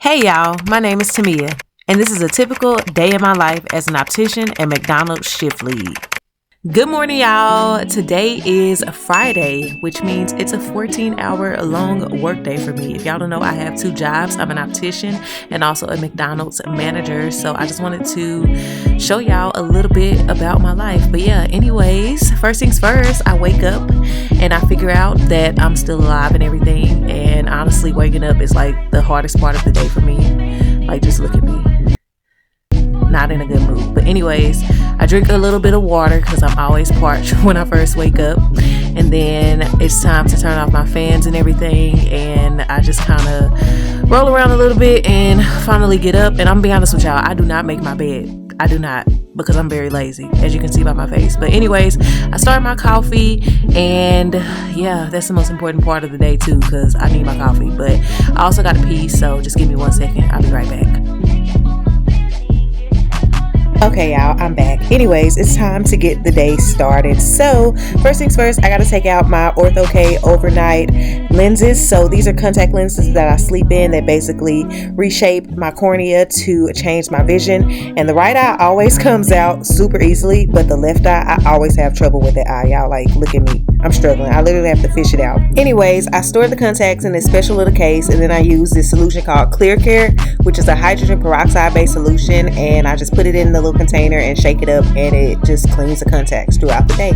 Hey y'all, my name is Tamia, and this is a typical day in my life as an optician and McDonald's shift lead. Good morning, y'all. Today is Friday, which means it's a 14-hour long work day for me. If y'all don't know, I have two jobs. I'm an optician and also a McDonald's manager. So I just wanted to show y'all a little bit about my life. But yeah, anyways, first things first, I wake up and I figure out that I'm still alive and everything. And honestly, waking up is like the hardest part of the day for me. Like, just look at me. Not in a good mood. But anyways, I drink a little bit of water because I'm always parched when I first wake up, and then it's time to turn off my fans and everything, and I just kind of roll around a little bit and finally get up. And I'm gonna be honest with y'all, I do not make my bed. I do not, because I'm very lazy, as you can see by my face. But anyways, I start my coffee, and yeah, that's the most important part of the day too, because I need my coffee. But I also got to pee, so just give me 1 second. I'll be right back. Okay, y'all, I'm back. Anyways, it's time to get the day started. So first things first, I got to take out my Ortho-K overnight lenses. So these are contact lenses that I sleep in that basically reshape my cornea to change my vision. And the right eye always comes out super easily, but the left eye, I always have trouble with that eye. Y'all, like, look at me. I'm struggling. I literally have to fish it out. Anyways, I store the contacts in this special little case, and then I use this solution called Clear Care, which is a hydrogen peroxide based solution, and I just put it in the little container and shake it up, and it just cleans the contacts throughout the day.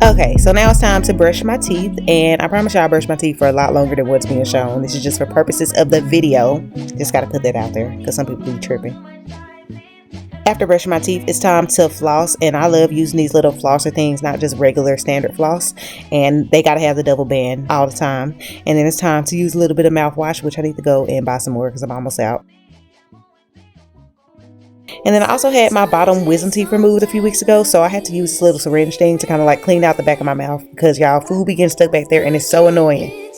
Okay, so now it's time to brush my teeth, and I promise y'all I brush my teeth for a lot longer than what's being shown. This is just for purposes of the video. Just gotta put that out there because some people be tripping. After brushing my teeth, it's time to floss, and I love using these little flosser things, not just regular standard floss, and they gotta have the double band all the time. And then it's time to use a little bit of mouthwash, which I need to go and buy some more because I'm almost out. And then I also had my bottom wisdom teeth removed a few weeks ago, so I had to use this little syringe thing to kind of like clean out the back of my mouth because y'all, food be getting stuck back there and it's so annoying.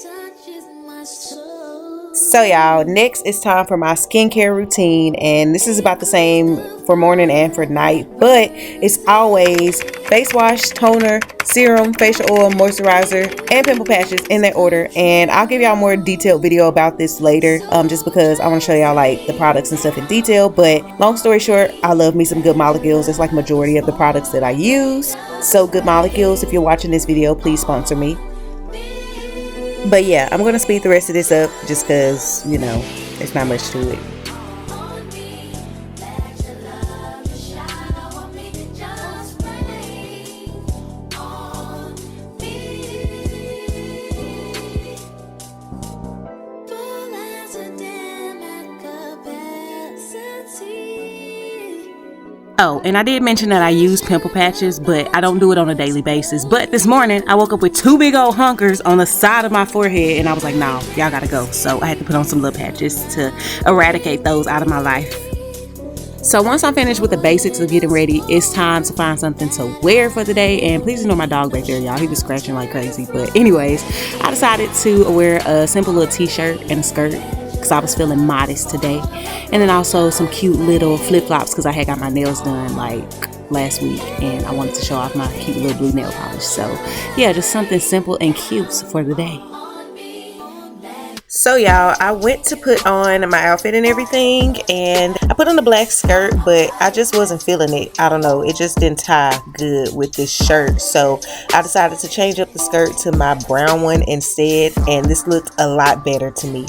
So y'all, next it's time for my skincare routine, and this is about the same for morning and for night, but it's always face wash, toner, serum, facial oil, moisturizer, and pimple patches in that order. And I'll give y'all a more detailed video about this later, just because I want to show y'all like the products and stuff in detail. But long story short, I love me some Good Molecules. It's like majority of the products that I use. So Good Molecules, if you're watching this video, please sponsor me. But yeah, I'm going to speed the rest of this up just because, you know, there's not much to it. Oh, and I did mention that I use pimple patches, but I don't do it on a daily basis. But this morning, I woke up with two big old hunkers on the side of my forehead, and I was like, no, y'all gotta go. So I had to put on some little patches to eradicate those out of my life. So once I'm finished with the basics of getting ready, it's time to find something to wear for the day. And please ignore my dog back there, y'all. He was scratching like crazy. But anyways, I decided to wear a simple little t-shirt and a skirt because I was feeling modest today, and then also some cute little flip-flops because I had got my nails done like last week and I wanted to show off my cute little blue nail polish. So yeah, just something simple and cute for the day. So y'all, I went to put on my outfit and everything, and I put on the black skirt, but I just wasn't feeling it. I don't know, it just didn't tie good with this shirt, so I decided to change up the skirt to my brown one instead, and this looked a lot better to me.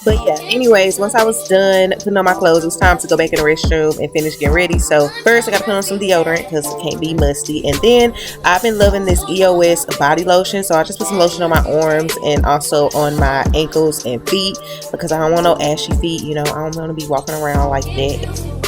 But yeah, anyways, once I was done putting on my clothes, it was time to go back in the restroom and finish getting ready. So first I got to put on some deodorant because it can't be musty. And then I've been loving this EOS body lotion. So I just put some lotion on my arms and also on my ankles and feet because I don't want no ashy feet. You know, I don't want to be walking around like that.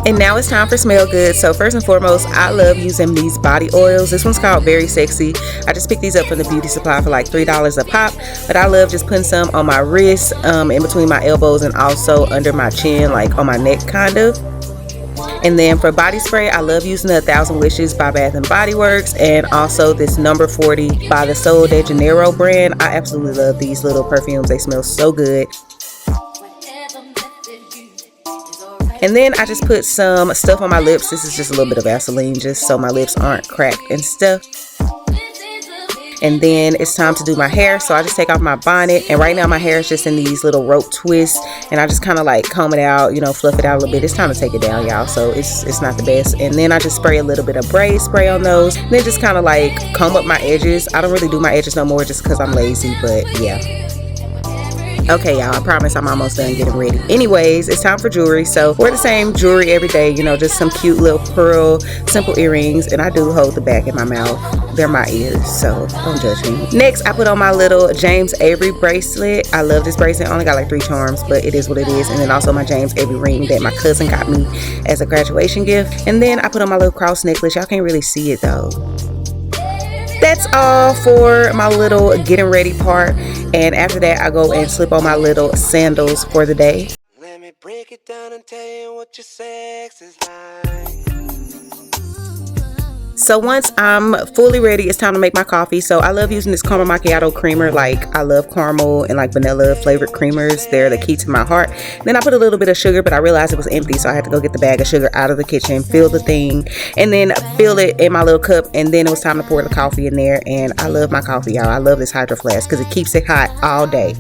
And now it's time for smell good. So first and foremost, I love using these body oils. This one's called Very Sexy. I just picked these up from the beauty supply for like $3 a pop, but I love just putting some on my wrists, in between my elbows, and also under my chin, like on my neck kind of. And then for body spray, I love using the 1000 Wishes by Bath & Body Works, and also this number 40 by the Sol de Janeiro brand. I absolutely love these little perfumes. They smell so good. And then I just put some stuff on my lips. This is just a little bit of Vaseline just so my lips aren't cracked and stuff. And then it's time to do my hair, so I just take off my bonnet, and right now my hair is just in these little rope twists, and I just kind of like comb it out, you know, fluff it out a little bit. It's time to take it down, y'all, so it's not the best. And then I just spray a little bit of braid spray on those, and then just kind of like comb up my edges. I don't really do my edges no more just because I'm lazy, but yeah. Okay, y'all, I promise I'm almost done getting ready. Anyways, it's time for jewelry. So wear the same jewelry every day, you know, just some cute little pearl, simple earrings. And I do hold the back in my mouth. They're my ears, so don't judge me. Next, I put on my little James Avery bracelet. I love this bracelet. I only got like 3 charms, but it is what it is. And then also my James Avery ring that my cousin got me as a graduation gift. And then I put on my little cross necklace. Y'all can't really see it though. That's all for my little getting ready part, and after that I go and slip on my little sandals for the day. Let me break it down and tell you what your sex is like. So once I'm fully ready, it's time to make my coffee. So I love using this caramel macchiato creamer. Like, I love caramel and like vanilla flavored creamers. They're the key to my heart. Then I put a little bit of sugar, but I realized it was empty, so I had to go get the bag of sugar out of the kitchen, fill the thing, and then fill it in my little cup. And then it was time to pour the coffee in there. And I love my coffee, y'all. I love this Hydro Flask because it keeps it hot all day.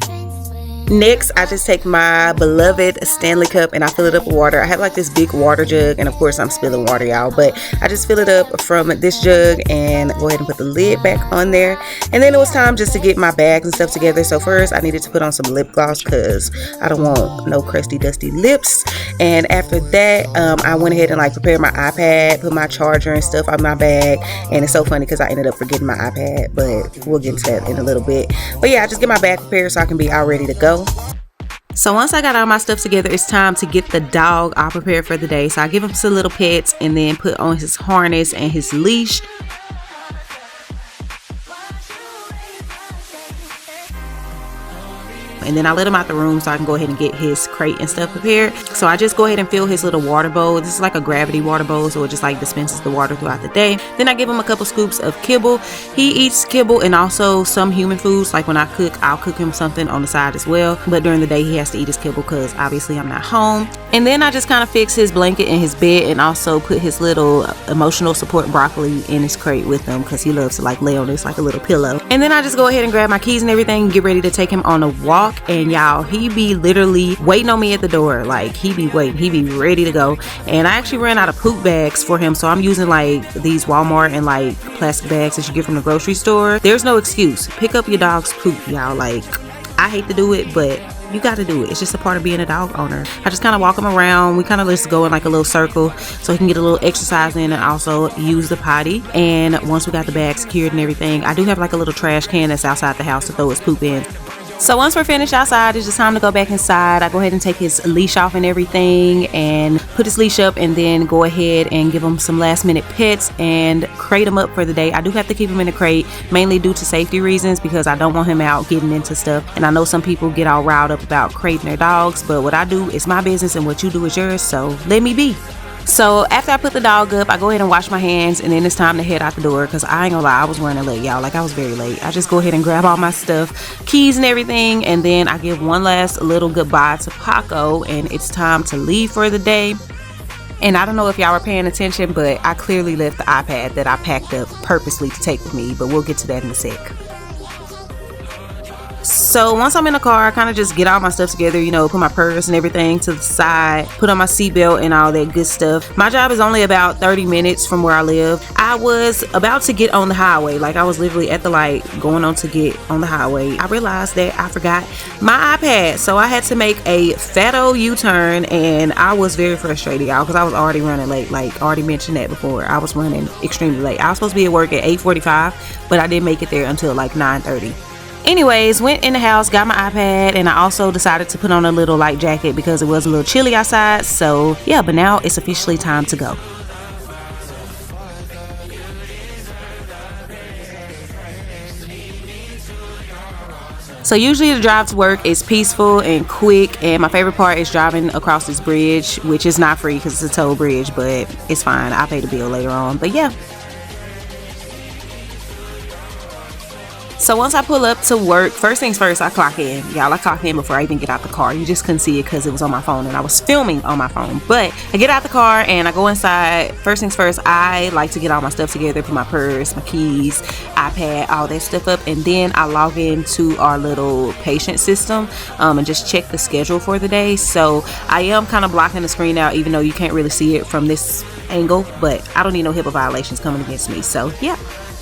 Next, I just take my beloved Stanley cup and I fill it up with water. I have like this big water jug, and of course I'm spilling water, y'all, but I just fill it up from this jug and go ahead and put the lid back on there. And then it was time just to get my bags and stuff together. So first I needed to put on some lip gloss because I don't want no crusty dusty lips. And after that, I went ahead and like prepared my iPad, put my charger and stuff on my bag. And it's so funny because I ended up forgetting my iPad, but we'll get into that in a little bit. But yeah, I just get my bag prepared so I can be all ready to go. So once I got all my stuff together, it's time to get the dog all prepared for the day. So I give him some little pets and then put on his harness and his leash. And then I let him out the room so I can go ahead and get his crate and stuff prepared. So I just go ahead and fill his little water bowl. This is like a gravity water bowl, so it just like dispenses the water throughout the day. Then I give him a couple scoops of kibble. He eats kibble and also some human foods. Like when I cook, I'll cook him something on the side as well. But during the day, he has to eat his kibble because obviously I'm not home. And then I just kind of fix his blanket in his bed and also put his little emotional support broccoli in his crate with him because he loves to like lay on this like a little pillow. And then I just go ahead and grab my keys and everything and get ready to take him on a walk. And y'all, he be literally waiting on me at the door. Like, he be waiting, he be ready to go. And I actually ran out of poop bags for him, so I'm using like these Walmart and like plastic bags that you get from the grocery store. There's no excuse. Pick up your dog's poop, y'all. Like, I hate to do it, but you got to do it. It's just a part of being a dog owner. I just kind of walk him around. We kind of just go in like a little circle so he can get a little exercise in and also use the potty. And once we got the bag secured and everything, I do have like a little trash can that's outside the house to throw his poop in. So once we're finished outside, it's just time to go back inside. I go ahead and take his leash off and everything and put his leash up, and then go ahead and give him some last minute pets and crate him up for the day. I do have to keep him in a crate, mainly due to safety reasons, because I don't want him out getting into stuff. And I know some people get all riled up about crating their dogs, but what I do is my business and what you do is yours, so let me be. So after I put the dog up, I go ahead and wash my hands, and then it's time to head out the door because I ain't gonna lie, I was running late, y'all. Like, I was very late. I just go ahead and grab all my stuff, keys and everything, and then I give one last little goodbye to Paco, and it's time to leave for the day. And I don't know if y'all were paying attention, but I clearly left the iPad that I packed up purposely to take with me, but we'll get to that in a sec. So once I'm in the car, I kind of just get all my stuff together, you know, put my purse and everything to the side, put on my seatbelt and all that good stuff. My job is only about 30 minutes from where I live. I was about to get on the highway, like I was literally at the light going on to get on the highway. I realized that I forgot my iPad, so I had to make a fat old U-turn, and I was very frustrated, y'all, because I was already running late. Like, already mentioned that before. I was running extremely late. I was supposed to be at work at 8:45, but I didn't make it there until like 9:30. Anyways, went in the house, got my iPad, and I also decided to put on a little light jacket because it was a little chilly outside. So yeah, but now it's officially time to go. So usually the drive to work is peaceful and quick, and my favorite part is driving across this bridge, which is not free because it's a toll bridge, but it's fine. I'll pay the bill later on. But yeah. So once I pull up to work, first things first, I clock in. Y'all, I clock in before I even get out the car. You just couldn't see it because it was on my phone and I was filming on my phone. But I get out the car and I go inside. First things first, I like to get all my stuff together, put my purse, my keys, iPad, all that stuff up. And then I log into our little patient system and just check the schedule for the day. So I am kind of blocking the screen out, even though you can't really see it from this angle. But I don't need no HIPAA violations coming against me. So yeah.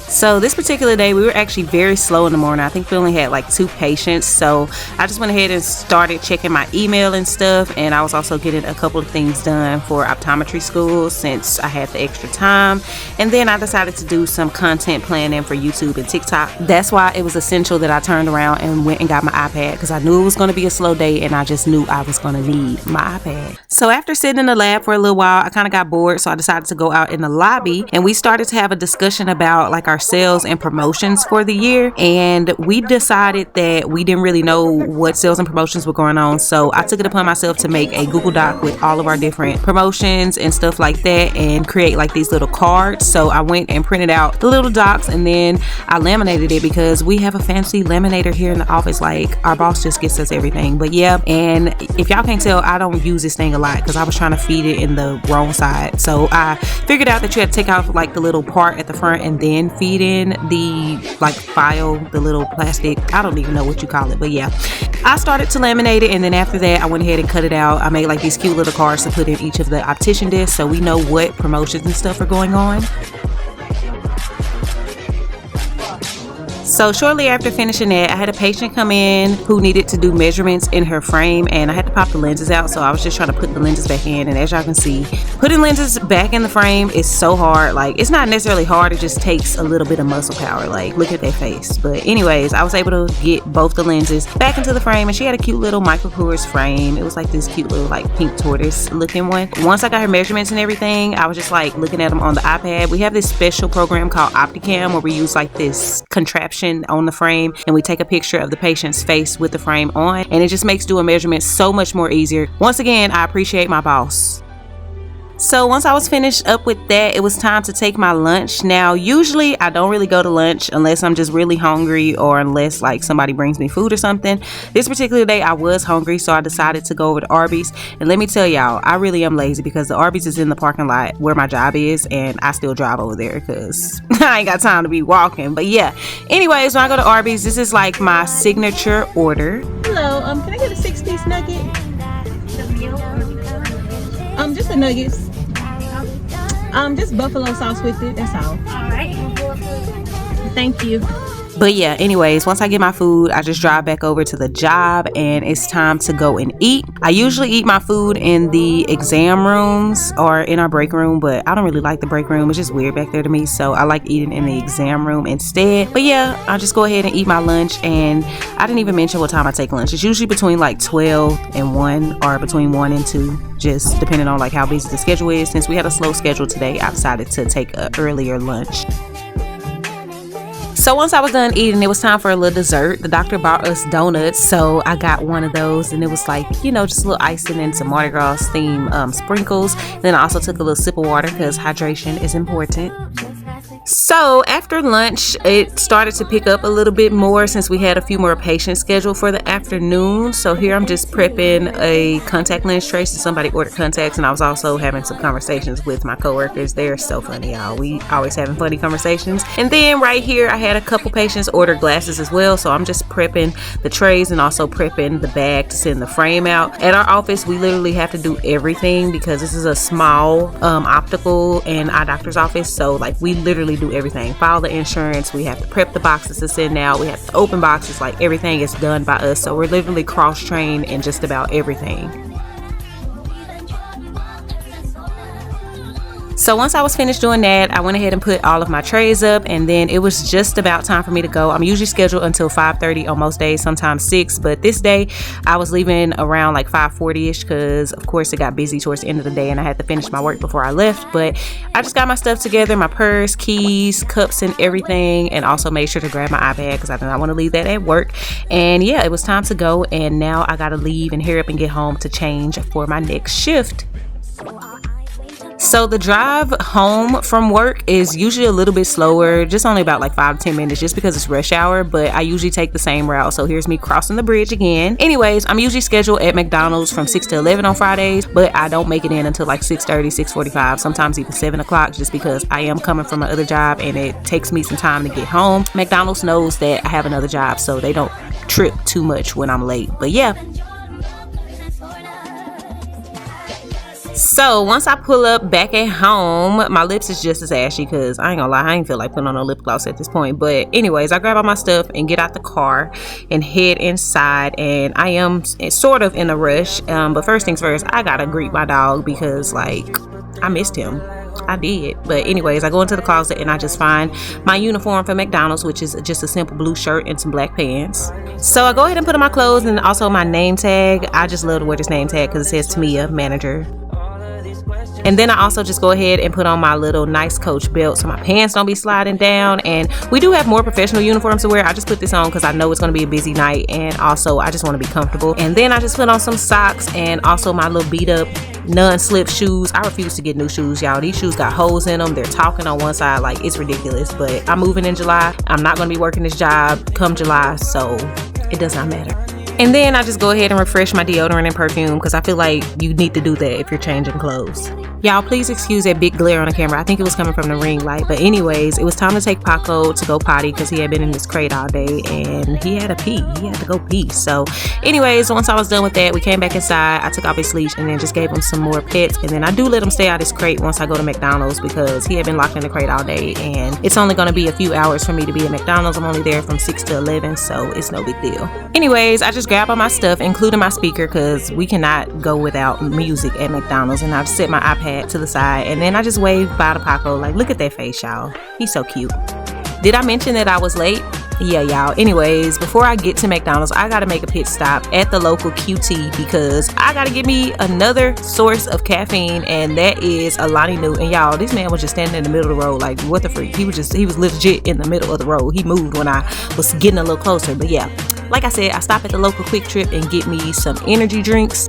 So this particular day, we were actually very slow in the morning. I think we only had like 2 patients. So I just went ahead and started checking my email and stuff. And I was also getting a couple of things done for optometry school since I had the extra time. And then I decided to do some content planning for YouTube and TikTok. That's why it was essential that I turned around and went and got my iPad, because I knew it was going to be a slow day and I just knew I was going to need my iPad. So after sitting in the lab for a little while, I kind of got bored. So I decided to go out in the lobby and we started to have a discussion about like our sales and promotions for the year, and we decided that we didn't really know what sales and promotions were going on. So I took it upon myself to make a Google Doc with all of our different promotions and stuff like that and create like these little cards. So I went and printed out the little docs and then I laminated it because we have a fancy laminator here in the office. Like our boss just gets us everything. But yeah, and if y'all can't tell, I don't use this thing a lot because I was trying to feed it in the wrong side. So I figured out that you had to take off like the little part at the front and then feed in the like file, the little plastic, I don't even know what you call it, but yeah, I started to laminate it. And then after that I went ahead and cut it out. I made like these cute little cards to put in each of the optician discs so we know what promotions and stuff are going on. So shortly after finishing that, I had a patient come in who needed to do measurements in her frame, and I had to pop the lenses out. So I was just trying to put the lenses back in, and as y'all can see, putting lenses back in the frame is so hard. Like, it's not necessarily hard, it just takes a little bit of muscle power. Like, look at that face. But anyways, I was able to get both the lenses back into the frame, and she had a cute little Michael Kors frame. It was like this cute little like pink tortoise looking one. Once I got her measurements and everything, I was just like looking at them on the iPad. We have this special program called Optician where we use like this contraption on the frame and we take a picture of the patient's face with the frame on, and it just makes doing measurements so much more easier. Once again, I appreciate my boss. So once I was finished up with that, it was time to take my lunch. Now, usually I don't really go to lunch unless I'm just really hungry or unless like somebody brings me food or something. This particular day I was hungry, so I decided to go over to Arby's. And let me tell y'all, I really am lazy because the Arby's is in the parking lot where my job is, and I still drive over there because I ain't got time to be walking. But yeah, anyways, when I go to Arby's, this is like my signature order. Hello, can I get a 6-piece nugget? Just the nuggets. Just buffalo sauce with it, that's all. Alright. Thank you. But yeah, anyways, once I get my food, I just drive back over to the job and it's time to go and eat. I usually eat my food in the exam rooms or in our break room, but I don't really like the break room. It's just weird back there to me, so I like eating in the exam room instead. But yeah, I'll just go ahead and eat my lunch, and I didn't even mention what time I take lunch. It's usually between like 12 and 1 or between 1 and 2, just depending on like how busy the schedule is. Since we had a slow schedule today, I decided to take an earlier lunch. So once I was done eating, it was time for a little dessert. The doctor bought us donuts, so I got one of those, and it was like, you know, just a little icing and some Mardi Gras theme sprinkles. Then I also took a little sip of water because hydration is important. So after lunch, it started to pick up a little bit more since we had a few more patients scheduled for the afternoon. So here I'm just prepping a contact lens tray since somebody ordered contacts, and I was also having some conversations with my coworkers. They're so funny, y'all. We always having funny conversations. And then right here, I had a couple patients order glasses as well. So I'm just prepping the trays and also prepping the bag to send the frame out. At our office, we literally have to do everything because this is a small optical and eye doctor's office. So like we literally do everything. File the insurance, we have to prep the boxes to send out, we have to open boxes, like everything is done by us. So we're literally cross-trained in just about everything. So once I was finished doing that, I went ahead and put all of my trays up, and then it was just about time for me to go. I'm usually scheduled until 5:30 on most days, sometimes 6, but this day I was leaving around like 5:40ish because of course it got busy towards the end of the day and I had to finish my work before I left. But I just got my stuff together, my purse, keys, cups and everything, and also made sure to grab my iPad because I did not want to leave that at work. And yeah, it was time to go, and now I gotta leave and hurry up and get home to change for my next shift. So the drive home from work is usually a little bit slower, just only about like 5 to 10 minutes just because it's rush hour, but I usually take the same route. So here's me crossing the bridge again. Anyways, I'm usually scheduled at McDonald's from 6 to 11 on Fridays, but I don't make it in until like 6:30, 6:45, sometimes even 7 o'clock, just because I am coming from my other job and it takes me some time to get home. McDonald's knows that I have another job, so they don't trip too much when I'm late. But yeah. So once I pull up back at home, my lips is just as ashy because I ain't gonna lie, I ain't feel like putting on no lip gloss at this point. But anyways, I grab all my stuff and get out the car and head inside, and I am sort of in a rush, but first things first, I gotta greet my dog because like I missed him. I did. But anyways, I go into the closet and I just find my uniform for McDonald's, which is just a simple blue shirt and some black pants. So I go ahead and put on my clothes and also my name tag. I just love to wear this name tag because it says Tamia, manager. And then I also just go ahead and put on my little nice Coach belt so my pants don't be sliding down. And we do have more professional uniforms to wear. I just put this on because I know it's going to be a busy night, and also I just want to be comfortable. And then I just put on some socks and also my little beat up non-slip shoes. I refuse to get new shoes, y'all. These shoes got holes in them. They're talking on one side, like it's ridiculous. But I'm moving in July. I'm not going to be working this job come July, so it does not matter. And then I just go ahead and refresh my deodorant and perfume because I feel like you need to do that if you're changing clothes. Y'all, please excuse that big glare on the camera. I think it was coming from the ring light. But anyways, it was time to take Paco to go potty because he had been in his crate all day and he had to pee. He had to go pee. So anyways, once I was done with that, we came back inside. I took off his leash and then just gave him some more pets. And then I do let him stay out his crate once I go to McDonald's because he had been locked in the crate all day. And it's only going to be a few hours for me to be at McDonald's. I'm only there from 6 to 11, so it's no big deal. Anyways, I just grabbed all my stuff, including my speaker, because we cannot go without music at McDonald's. And I've set my iPad to the side, and then I just waved bye to Paco. Like, look at that face, y'all. He's so cute. Did I mention that I was late? Yeah, y'all. Anyways, before I get to McDonald's, I gotta make a pit stop at the local QT because I gotta get me another source of caffeine, and that is Alani Nu. And y'all, this man was just standing in the middle of the road, like what the freak. He was legit in the middle of the road. He moved when I was getting a little closer. But yeah, like I said, I stop at the local Quick Trip and get me some energy drinks.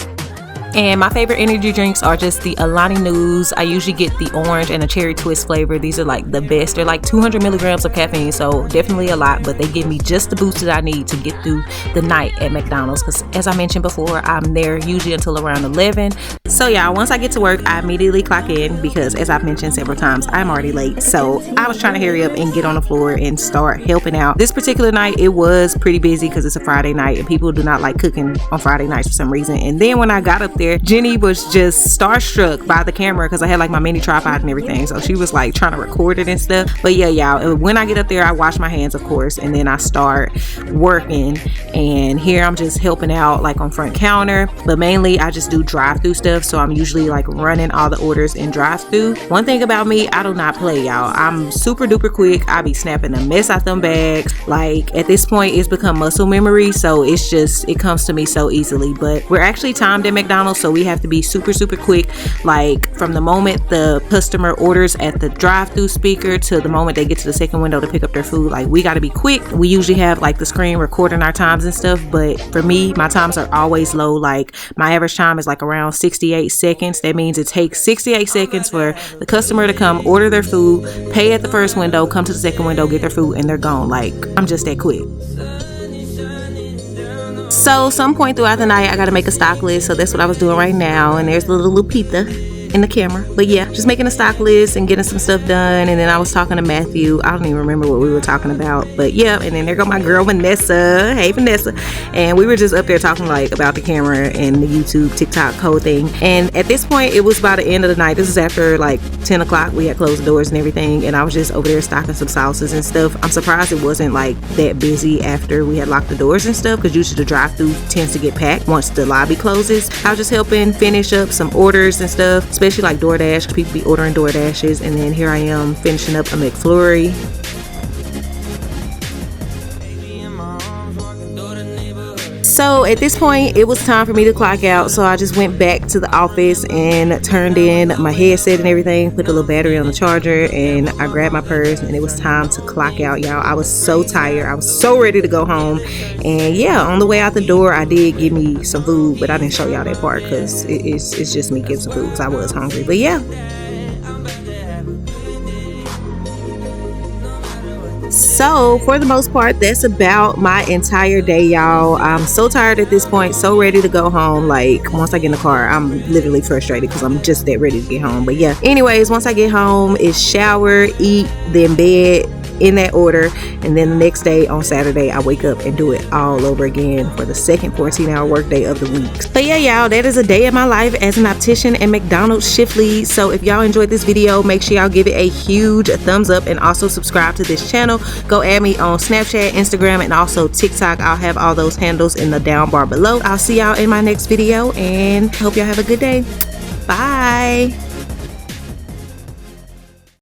And my favorite energy drinks are just the Alani Nus. I usually get the orange and a cherry twist flavor. These are like the best. They're like 200 milligrams of caffeine, so definitely a lot, but they give me just the boost that I need to get through the night at McDonald's because, as I mentioned before, I'm there usually until around 11. So y'all, once I get to work, I immediately clock in because, as I've mentioned several times, I'm already late. So I was trying to hurry up and get on the floor and start helping out. This particular night, it was pretty busy because it's a Friday night and people do not like cooking on Friday nights for some reason. And then when I got up there, Jenny was just starstruck by the camera because I had like my mini tripod and everything, so she was like trying to record it and stuff. But yeah, y'all, when I get up there, I wash my hands, of course, and then I start working. And here I'm just helping out like on front counter, but mainly I just do drive-through stuff, so I'm usually like running all the orders in drive-through. One thing about me, I do not play, y'all. I'm super duper quick. I be snapping a mess out them bags. Like at this point, it's become muscle memory, so it's just, it comes to me so easily. But we're actually timed at McDonald's, so we have to be super quick, like from the moment the customer orders at the drive-through speaker to the moment they get to the second window to pick up their food. Like we got to be quick. We usually have like the screen recording our times and stuff, but for me, my times are always low. Like my average time is like around 68 seconds. That means it takes 68 seconds for the customer to come order their food, pay at the first window, come to the second window, get their food, and they're gone. Like I'm just that quick. So some point throughout the night, I got to make a stock list. So that's what I was doing right now. And there's the little Lupita in the camera. But yeah, just making a stock list and getting some stuff done. And then I was talking to Matthew. I don't even remember what we were talking about. But yeah, and then there go my girl Vanessa. Hey Vanessa. And we were just up there talking like about the camera and the YouTube, TikTok whole thing. And at this point, it was about the end of the night. This is after like 10 o'clock. We had closed the doors and everything. And I was just over there stocking some sauces and stuff. I'm surprised it wasn't like that busy after we had locked the doors and stuff, because usually the drive-thru tends to get packed once the lobby closes. I was just helping finish up some orders and stuff, especially like DoorDash, because people be ordering DoorDashes. And then here I am finishing up a McFlurry. So at this point, it was time for me to clock out. So I just went back to the office and turned in my headset and everything, put a little battery on the charger, and I grabbed my purse, and it was time to clock out, y'all. I was so tired. I was so ready to go home. And yeah, on the way out the door, I did get me some food, but I didn't show y'all that part because it's just me getting some food because I was hungry. But yeah. So for the most part, that's about my entire day, y'all. I'm so tired at this point, so ready to go home. Like, once I get in the car, I'm literally frustrated because I'm just that ready to get home. But yeah, anyways, once I get home, it's shower, eat, then bed, in that order. And then the next day on Saturday, I wake up and do it all over again for the second 14-hour workday of the week. But yeah, y'all, that is a day in my life as an optician and McDonald's shift lead. So if y'all enjoyed this video, make sure y'all give it a huge thumbs up and also subscribe to this channel. Go add me on Snapchat, Instagram, and also TikTok. I'll have all those handles in the down bar below. I'll see y'all in my next video and hope y'all have a good day. Bye.